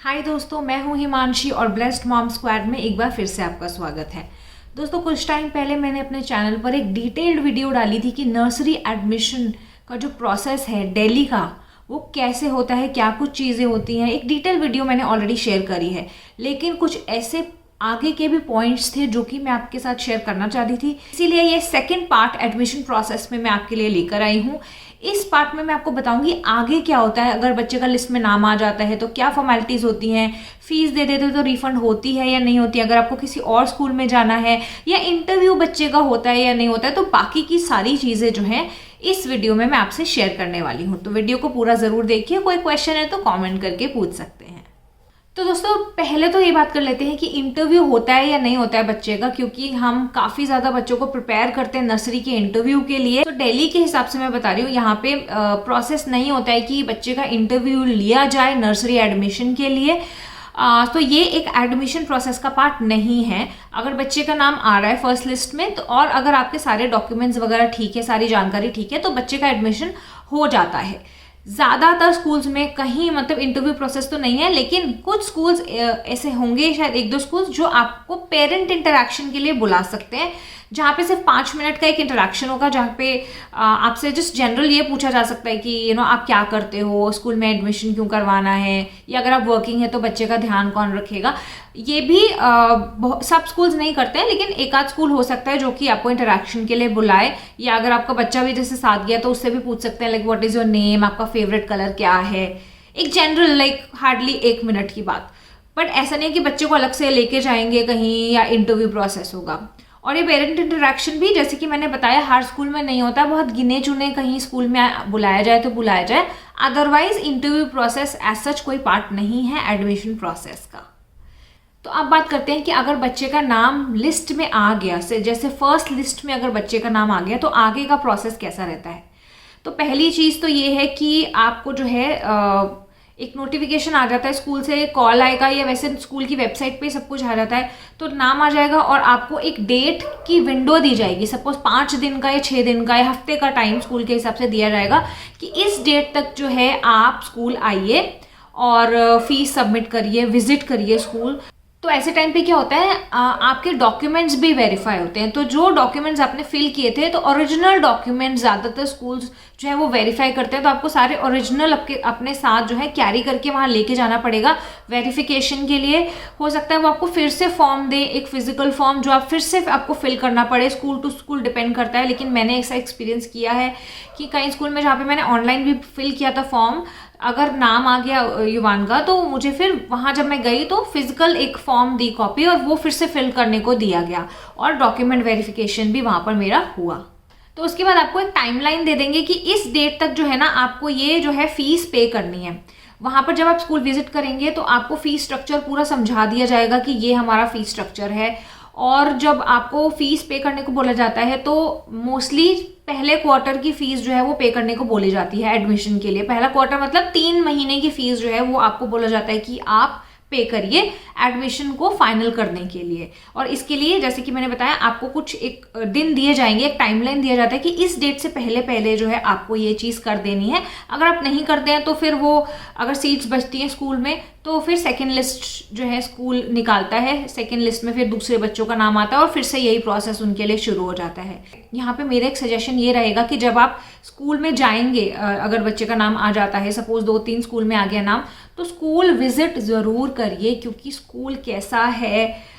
हाय दोस्तों, मैं हूं हिमांशी और ब्लेस्ड मॉम स्क्वाड में एक बार फिर से आपका स्वागत है। दोस्तों, कुछ टाइम पहले मैंने अपने चैनल पर एक डिटेल्ड वीडियो डाली थी कि नर्सरी एडमिशन का जो प्रोसेस है दिल्ली का वो कैसे होता है, क्या कुछ चीज़ें होती हैं। एक डिटेल वीडियो मैंने ऑलरेडी शेयर करी है, लेकिन कुछ ऐसे आगे के भी पॉइंट्स थे जो कि मैं आपके साथ शेयर करना चाहती थी। इसीलिए ये सेकंड पार्ट एडमिशन प्रोसेस में मैं आपके लिए लेकर आई हूँ। इस पार्ट में मैं आपको बताऊंगी आगे क्या होता है, अगर बच्चे का लिस्ट में नाम आ जाता है तो क्या फॉर्मेलिटीज़ होती हैं, फीस दे देते तो रिफंड होती है या नहीं होती, अगर आपको किसी और स्कूल में जाना है या इंटरव्यू बच्चे का होता है या नहीं होता है, तो बाकी की सारी चीज़ें जो हैं इस वीडियो में मैं आपसे शेयर करने वाली हूँ। तो वीडियो को पूरा ज़रूर देखिए। कोई क्वेश्चन है तो कॉमेंट करके पूछ सकते हैं। तो दोस्तों, पहले तो ये बात कर लेते हैं कि इंटरव्यू होता है या नहीं होता है बच्चे का, क्योंकि हम काफ़ी ज़्यादा बच्चों को प्रिपेयर करते हैं नर्सरी के इंटरव्यू के लिए। तो दिल्ली के हिसाब से मैं बता रही हूँ, यहाँ पे प्रोसेस नहीं होता है कि बच्चे का इंटरव्यू लिया जाए नर्सरी एडमिशन के लिए। तो ये एक एडमिशन प्रोसेस का पार्ट नहीं है। अगर बच्चे का नाम आ रहा है फर्स्ट लिस्ट में तो, और अगर आपके सारे डॉक्यूमेंट्स वगैरह ठीक है, सारी जानकारी ठीक है, तो बच्चे का एडमिशन हो जाता है। ज़्यादातर स्कूल्स में कहीं मतलब इंटरव्यू प्रोसेस तो नहीं है, लेकिन कुछ स्कूल्स ऐसे होंगे, शायद एक दो स्कूल्स, जो आपको पेरेंट इंटरेक्शन के लिए बुला सकते हैं, जहाँ पे सिर्फ 5 मिनट का एक इंटरेक्शन होगा, जहाँ पे आपसे जस्ट जनरल ये पूछा जा सकता है कि आप क्या करते हो, स्कूल में एडमिशन क्यों करवाना है, या अगर आप वर्किंग है तो बच्चे का ध्यान कौन रखेगा। ये भी सब स्कूल्स नहीं करते हैं, लेकिन एक आध स्कूल हो सकता है जो कि आपको इंटरेक्शन के लिए बुलाए, या अगर आपका बच्चा भी जैसे साथ गया तो उससे भी पूछ सकते हैं like what is your name, आपका फेवरेट कलर क्या है। एक जनरल लाइक हार्डली 1 मिनट की बात। बट ऐसा नहीं है कि बच्चे को अलग से लेके जाएंगे कहीं या इंटरव्यू प्रोसेस होगा। और ये पेरेंट इंटरेक्शन भी, जैसे कि मैंने बताया, हर स्कूल में नहीं होता, बहुत गिने चुने कहीं स्कूल में बुलाया जाए तो बुलाया जाए। Otherwise interview process as such कोई पार्ट नहीं है एडमिशन प्रोसेस का। तो अब बात करते हैं कि अगर बच्चे का नाम लिस्ट में आ गया, से जैसे फर्स्ट लिस्ट में अगर बच्चे का नाम आ गया तो आगे का प्रोसेस कैसा रहता है। तो पहली चीज़ तो ये है कि आपको जो है एक नोटिफिकेशन आ जाता है स्कूल से, कॉल आएगा, या वैसे स्कूल की वेबसाइट पे सब कुछ आ जाता है, तो नाम आ जाएगा और आपको एक डेट की विंडो दी जाएगी। सपोज 5 दिन का या 6 दिन का या हफ्ते का टाइम स्कूल के हिसाब से दिया जाएगा कि इस डेट तक जो है आप स्कूल आइए और फीस सबमिट करिए, विजिट करिए स्कूल। तो ऐसे टाइम पे क्या होता है, आपके डॉक्यूमेंट्स भी वेरीफाई होते हैं। तो जो डॉक्यूमेंट्स आपने फिल किए थे, तो ओरिजिनल डॉक्यूमेंट्स ज़्यादातर स्कूल्स जो है वो वेरीफाई करते हैं। तो आपको सारे ओरिजिनल अपने साथ जो है कैरी करके वहाँ लेके जाना पड़ेगा वेरिफिकेशन के लिए। हो सकता है वो आपको फिर से फॉर्म दे, एक फिजिकल फॉर्म, जो आप फिर से आपको फिल करना पड़े। स्कूल टू स्कूल डिपेंड करता है, लेकिन मैंने ऐसा एक्सपीरियंस किया है कि कई स्कूल में जहाँ पे मैंने ऑनलाइन भी फिल किया था फॉर्म, अगर नाम आ गया युवान का, तो मुझे फिर वहाँ जब मैं गई तो फिजिकल एक फॉर्म दी कॉपी, और वो फिर से फिल करने को दिया गया, और डॉक्यूमेंट वेरिफिकेशन भी वहाँ पर मेरा हुआ। तो उसके बाद आपको एक टाइमलाइन दे देंगे कि इस डेट तक जो है ना आपको ये जो है फीस पे करनी है। वहाँ पर जब आप स्कूल विजिट करेंगे तो आपको फीस स्ट्रक्चर पूरा समझा दिया जाएगा कि ये हमारा फीस स्ट्रक्चर है। और जब आपको फीस पे करने को बोला जाता है तो मोस्टली पहले क्वार्टर की फीस जो है वो पे करने को बोली जाती है एडमिशन के लिए। पहला क्वार्टर मतलब 3 महीने की फीस जो है वो आपको बोला जाता है कि आप पे करिए एडमिशन को फाइनल करने के लिए। और इसके लिए जैसे कि मैंने बताया, आपको कुछ एक दिन दिए जाएंगे, एक टाइमलाइन दिया जाता है कि इस डेट से पहले पहले जो है आपको ये चीज़ कर देनी है। अगर आप नहीं करते हैं तो फिर वो, अगर सीट्स बचती हैं स्कूल में, तो फिर सेकेंड लिस्ट जो है स्कूल निकालता है, सेकेंड लिस्ट में फिर दूसरे बच्चों का नाम आता है और फिर से यही प्रोसेस उनके लिए शुरू हो जाता है। यहाँ पे मेरा एक सजेशन ये रहेगा कि जब आप स्कूल में जाएंगे, अगर बच्चे का नाम आ जाता है, सपोज 2-3 स्कूल में आ गया नाम, तो स्कूल विजिट ज़रूर करिए, क्योंकि स्कूल कैसा है,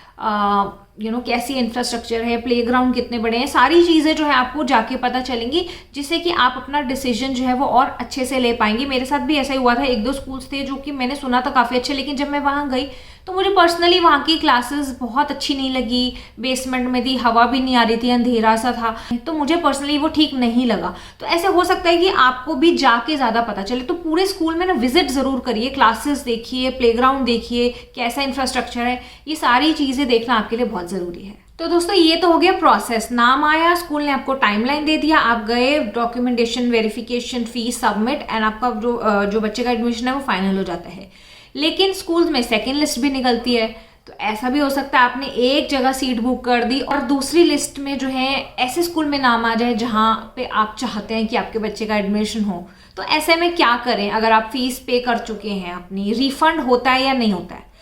कैसी इंफ्रास्ट्रक्चर है, प्लेग्राउंड कितने बड़े हैं, सारी चीज़ें जो है आपको जाके पता चलेंगी, जिससे कि आप अपना डिसीजन जो है वो और अच्छे से ले पाएंगे। मेरे साथ भी ऐसा ही हुआ था। 1-2 स्कूल्स थे जो कि मैंने सुना था काफ़ी अच्छे, लेकिन जब मैं वहाँ गई तो मुझे पर्सनली वहाँ की क्लासेस बहुत अच्छी नहीं लगी। बेसमेंट में थी, हवा भी नहीं आ रही थी, अंधेरा सा था, तो मुझे पर्सनली वो ठीक नहीं लगा। तो ऐसे हो सकता है कि आपको भी जाके ज़्यादा पता चले। तो पूरे स्कूल में ना विजिट ज़रूर करिए, क्लासेस देखिए, प्लेग्राउंड देखिए, कैसा इंफ्रास्ट्रक्चर है, ये सारी चीज़ें देखना आपके लिए बहुत ज़रूरी है। तो दोस्तों, ये तो हो गया प्रोसेस। नाम आया, स्कूल ने आपको टाइमलाइन दे दिया, आप गए, documentation, verification, fees submit, and आपका जो बच्चे का एडमिशन है वो फाइनल हो जाता है। लेकिन स्कूल में सेकेंड लिस्ट भी निकलती है। तो ऐसा भी हो सकता है आपने एक जगह सीट बुक कर दी और दूसरी लिस्ट में जो है ऐसे स्कूल में नाम आ जाए जहाँ पे आप चाहते हैं कि आपके बच्चे का एडमिशन हो। तो ऐसे में क्या करें अगर आप फीस पे कर चुके हैं अपनी, रिफंड होता है या नहीं होता है?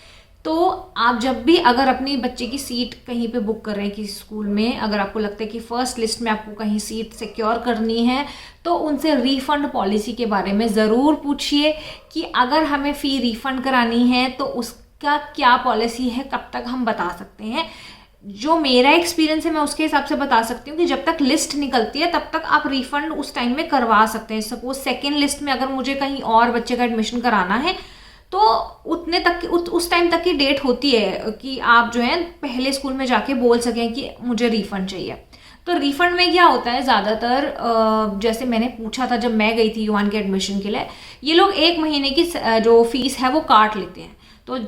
तो आप जब भी अगर अपनी बच्चे की सीट कहीं पे बुक कर रहे हैं किसी स्कूल में, अगर आपको लगता है कि फर्स्ट लिस्ट में आपको कहीं सीट सिक्योर करनी है, तो उनसे रिफ़ंड पॉलिसी के बारे में ज़रूर पूछिए कि अगर हमें फ़ी रिफ़ंड करानी है तो उसका क्या पॉलिसी है, कब तक हम बता सकते हैं। जो मेरा एक्सपीरियंस है मैं उसके हिसाब से बता सकती हूँ कि जब तक लिस्ट निकलती है तब तक आप रिफ़ंड उस टाइम में करवा सकते हैं। सपोज सेकेंड लिस्ट में अगर मुझे कहीं और बच्चे का एडमिशन कराना है तो उतने तक उस टाइम तक की डेट होती है कि आप जो है पहले स्कूल में जाके बोल सकें कि मुझे रिफ़ंड चाहिए। तो रिफ़ंड में क्या होता है, ज़्यादातर जैसे मैंने पूछा था जब मैं गई थी युवान के एडमिशन के लिए, ये लोग 1 महीने की जो फीस है वो काट लेते हैं। तो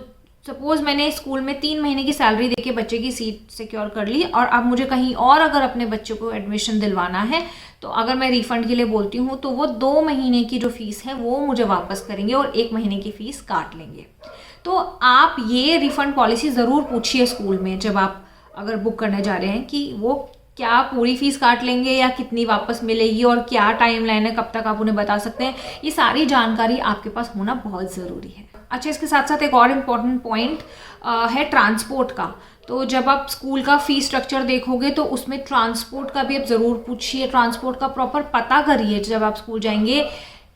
सपोज मैंने स्कूल में 3 महीने की सैलरी देके बच्चे की सीट सिक्योर कर ली और अब मुझे कहीं और अगर अपने बच्चे को एडमिशन दिलवाना है तो अगर मैं रिफ़ंड के लिए बोलती हूँ तो वो 2 महीने की जो फ़ीस है वो मुझे वापस करेंगे और 1 महीने की फ़ीस काट लेंगे। तो आप ये रिफ़ंड पॉलिसी ज़रूर पूछिए स्कूल में जब आप अगर बुक करने जा रहे हैं कि वो क्या पूरी फीस काट लेंगे या कितनी वापस मिलेगी और क्या टाइम लाइन है, कब तक आप उन्हें बता सकते हैं। ये सारी जानकारी आपके पास होना बहुत ज़रूरी है। अच्छा, इसके साथ साथ एक और इम्पॉर्टेंट पॉइंट है ट्रांसपोर्ट का। तो जब आप स्कूल का फ़ीस स्ट्रक्चर देखोगे तो उसमें ट्रांसपोर्ट का भी आप ज़रूर पूछिए, ट्रांसपोर्ट का प्रॉपर पता करिए जब आप स्कूल जाएंगे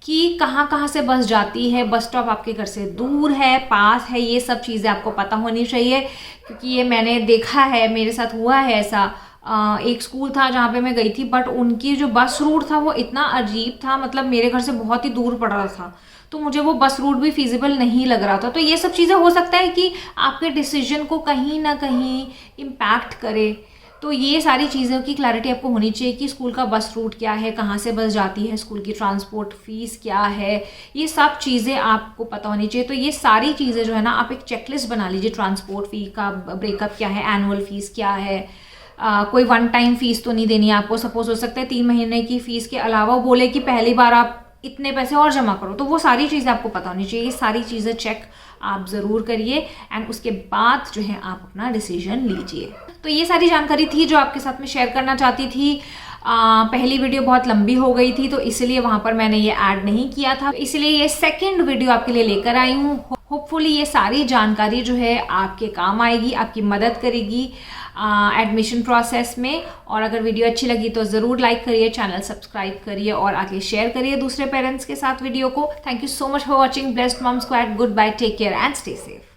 कि कहाँ कहाँ से बस जाती है, बस स्टॉप आपके घर से दूर है, पास है, ये सब चीज़ें आपको पता होनी चाहिए। क्योंकि ये मैंने देखा है, मेरे साथ हुआ है ऐसा। एक स्कूल था जहाँ पे मैं गई थी, बट उनकी जो बस रूट था वो इतना अजीब था, मतलब मेरे घर से बहुत ही दूर पड़ रहा था, तो मुझे वो बस रूट भी फिजिबल नहीं लग रहा था। तो ये सब चीज़ें हो सकता है कि आपके डिसीजन को कहीं ना कहीं इम्पैक्ट करे। तो ये सारी चीज़ों की क्लैरिटी आपको होनी चाहिए कि स्कूल का बस रूट क्या है, कहाँ से बस जाती है, स्कूल की ट्रांसपोर्ट फीस क्या है, ये सब चीज़ें आपको पता होनी चाहिए। तो ये सारी चीज़ें जो है ना, आप एक चेकलिस्ट बना लीजिए। ट्रांसपोर्ट फी का ब्रेकअप क्या है, एनुअल फीस क्या है, कोई वन टाइम फीस तो नहीं देनी है आपको। सपोज हो सकता है 3 महीने की फीस के अलावा बोले कि पहली बार आप इतने पैसे और जमा करो, तो वो सारी चीज़ें आपको पता होनी चाहिए। ये सारी चीज़ें चेक आप ज़रूर करिए एंड उसके बाद जो है आप अपना डिसीजन लीजिए। तो ये सारी जानकारी थी जो आपके साथ में शेयर करना चाहती थी। पहली वीडियो बहुत लंबी हो गई थी तो इसलिए वहाँ पर मैंने ये ऐड नहीं किया था, इसलिए ये सेकेंड वीडियो आपके लिए लेकर आई हूँ। होपफुली ये सारी जानकारी जो है आपके काम आएगी, आपकी मदद करेगी एडमिशन प्रोसेस में। और अगर वीडियो अच्छी लगी तो ज़रूर लाइक करिए, चैनल सब्सक्राइब करिए और आगे शेयर करिए दूसरे पेरेंट्स के साथ वीडियो को। Thank you so much for watching blessed mom squad. Good bye, take care and stay safe.